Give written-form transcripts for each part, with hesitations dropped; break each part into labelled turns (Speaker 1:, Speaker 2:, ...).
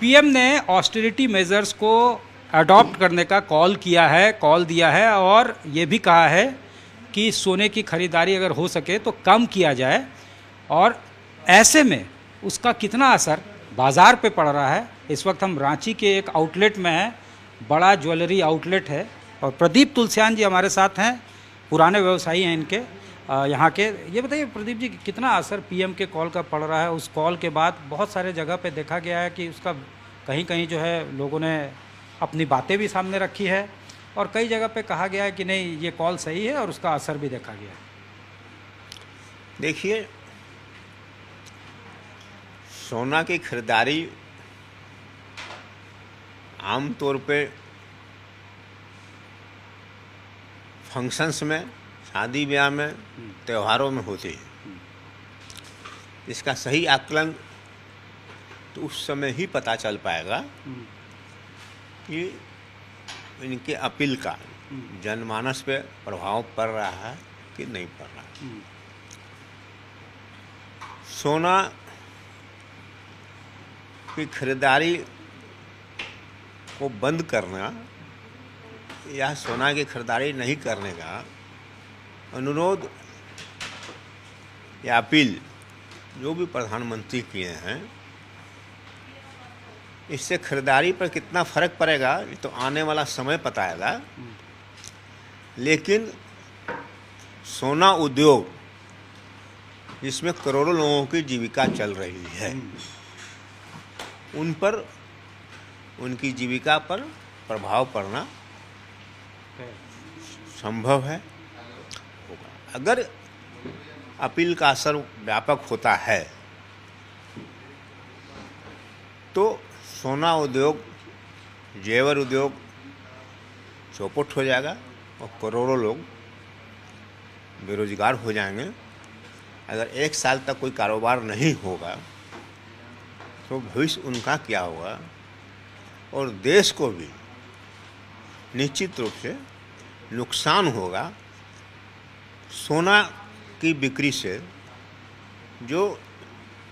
Speaker 1: PM ने austerity measures को adopt करने का कॉल दिया है और ये भी कहा है कि सोने की खरीदारी अगर हो सके तो कम किया जाए। और ऐसे में उसका कितना असर बाज़ार पे पड़ रहा है। इस वक्त हम रांची के एक आउटलेट में हैं, बड़ा ज्वेलरी आउटलेट है, और प्रदीप तुलसियान जी हमारे साथ हैं, पुराने व्यवसायी हैं इनके यहाँ के। ये बताइए प्रदीप जी, कितना असर पीएम के कॉल का पड़ रहा है। उस कॉल के बाद बहुत सारे जगह पे देखा गया है कि उसका कहीं कहीं जो है लोगों ने अपनी बातें भी सामने रखी है, और कई जगह पे कहा गया है कि नहीं ये कॉल सही है, और उसका असर भी देखा गया है।
Speaker 2: देखिए, सोना की खरीदारी आमतौर पे फंक्शंस में, शादी ब्याह में, त्योहारों में होती है। इसका सही आकलन तो उस समय ही पता चल पाएगा कि इनके अपील का जनमानस पे प्रभाव पड़ रहा है कि नहीं पड़ रहा है। सोना की खरीदारी को बंद करना या सोना की खरीदारी नहीं करने का अनुरोध या अपील जो भी प्रधानमंत्री किए हैं, इससे खरीदारी पर कितना फर्क पड़ेगा ये तो आने वाला समय बताएगा। लेकिन सोना उद्योग जिसमें करोड़ों लोगों की जीविका चल रही है, उन पर, उनकी जीविका पर प्रभाव पड़ना संभव है। अगर अपील का असर व्यापक होता है तो सोना उद्योग, जेवर उद्योग चौपट हो जाएगा और करोड़ों लोग बेरोजगार हो जाएंगे। अगर एक साल तक कोई कारोबार नहीं होगा तो भविष्य उनका क्या होगा, और देश को भी निश्चित रूप से नुकसान होगा। सोना की बिक्री से जो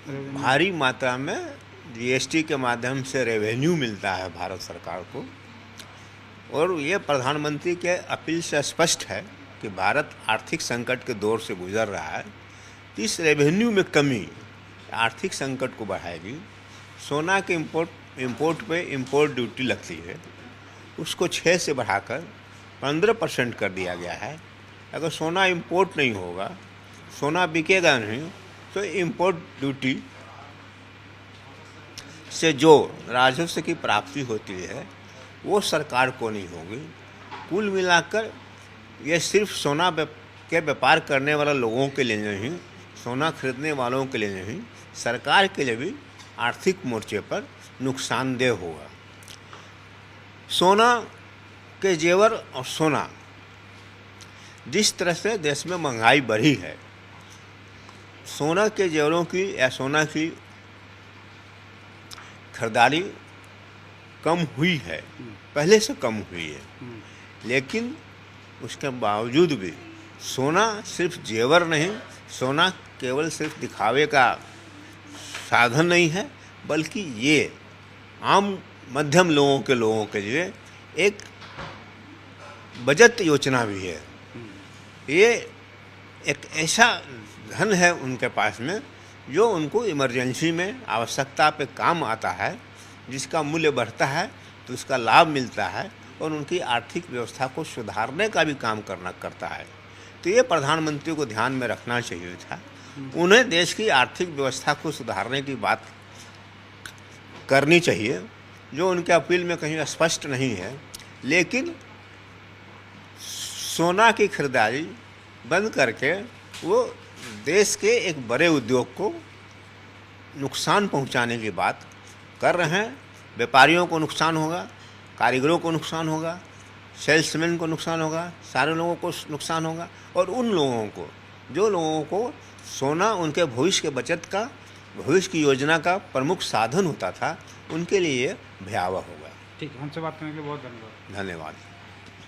Speaker 2: भारी मात्रा में जीएसटी के माध्यम से रेवेन्यू मिलता है भारत सरकार को, और ये प्रधानमंत्री के अपील से स्पष्ट है कि भारत आर्थिक संकट के दौर से गुजर रहा है। इस रेवेन्यू में कमी आर्थिक संकट को बढ़ाएगी। सोना के इंपोर्ट पे इंपोर्ट ड्यूटी लगती है, उसको 6 से बढ़ाकर 15% कर दिया गया है। अगर सोना इंपोर्ट नहीं होगा, सोना बिकेगा नहीं, तो इंपोर्ट ड्यूटी से जो राजस्व की प्राप्ति होती है वो सरकार को नहीं होगी। कुल मिलाकर ये सिर्फ सोना के व्यापार करने वाले लोगों के लिए नहीं, सोना खरीदने वालों के लिए नहीं, सरकार के लिए भी आर्थिक मोर्चे पर नुकसानदेह होगा। सोना के जेवर और सोना, जिस तरह से देश में महंगाई बढ़ी है, सोना के जेवरों की या सोना की खरीदारी कम हुई है, पहले से कम हुई है। लेकिन उसके बावजूद भी सोना सिर्फ जेवर नहीं, सोना केवल सिर्फ दिखावे का साधन नहीं है, बल्कि ये आम मध्यम लोगों के लिए एक बचत योजना भी है। ये एक ऐसा धन है उनके पास में जो उनको इमरजेंसी में आवश्यकता पे काम आता है, जिसका मूल्य बढ़ता है तो उसका लाभ मिलता है, और उनकी आर्थिक व्यवस्था को सुधारने का भी काम करता है। तो ये प्रधानमंत्री को ध्यान में रखना चाहिए था। उन्हें देश की आर्थिक व्यवस्था को सुधारने की बात करनी चाहिए, जो उनके अपील में कहीं स्पष्ट नहीं है। लेकिन सोना की खरीदारी बंद करके वो देश के एक बड़े उद्योग को नुकसान पहुंचाने की बात कर रहे हैं। व्यापारियों को नुकसान होगा, कारीगरों को नुकसान होगा, सेल्समैन को नुकसान होगा, सारे लोगों को नुकसान होगा, और उन लोगों को, जो लोगों को सोना उनके भविष्य के बचत का, भविष्य की योजना का प्रमुख साधन होता था, उनके लिए भयावह होगा।
Speaker 1: ठीक, हमसे बात करने के लिए बहुत धन्यवाद।
Speaker 2: धन्यवाद।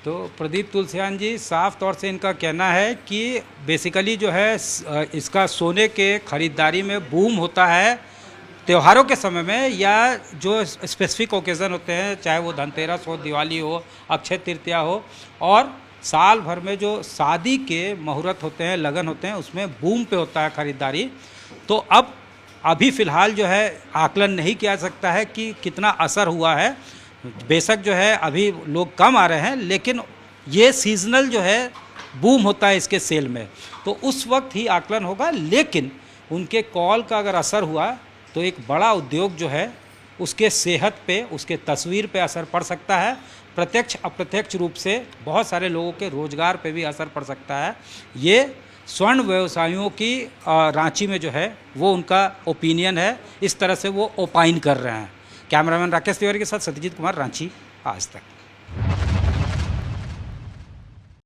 Speaker 1: तो प्रदीप तुलसियान जी, साफ तौर से इनका कहना है कि बेसिकली जो है इसका सोने के ख़रीदारी में बूम होता है त्योहारों के समय में या जो स्पेसिफिक ओकेज़न होते हैं, चाहे वो धनतेरस हो, दिवाली हो, अक्षय तृतीया हो, और साल भर में जो शादी के मुहूर्त होते हैं, लगन होते हैं, उसमें बूम पे होता है ख़रीदारी। तो अब अभी फ़िलहाल जो है आकलन नहीं किया जा सकता है कि कितना असर हुआ है। बेशक जो है अभी लोग कम आ रहे हैं, लेकिन ये सीज़नल जो है बूम होता है इसके सेल में, तो उस वक्त ही आकलन होगा। लेकिन उनके कॉल का अगर असर हुआ तो एक बड़ा उद्योग जो है उसके सेहत पे, उसके तस्वीर पे असर पड़ सकता है। प्रत्यक्ष अप्रत्यक्ष रूप से बहुत सारे लोगों के रोज़गार पे भी असर पड़ सकता है। ये स्वर्ण व्यवसायियों की रांची में जो है वो उनका ओपिनियन है, इस तरह से वो ओपाइन कर रहे हैं। कैमरामैन राकेश तिवारी के साथ सत्यजीत कुमार, रांची, आज तक।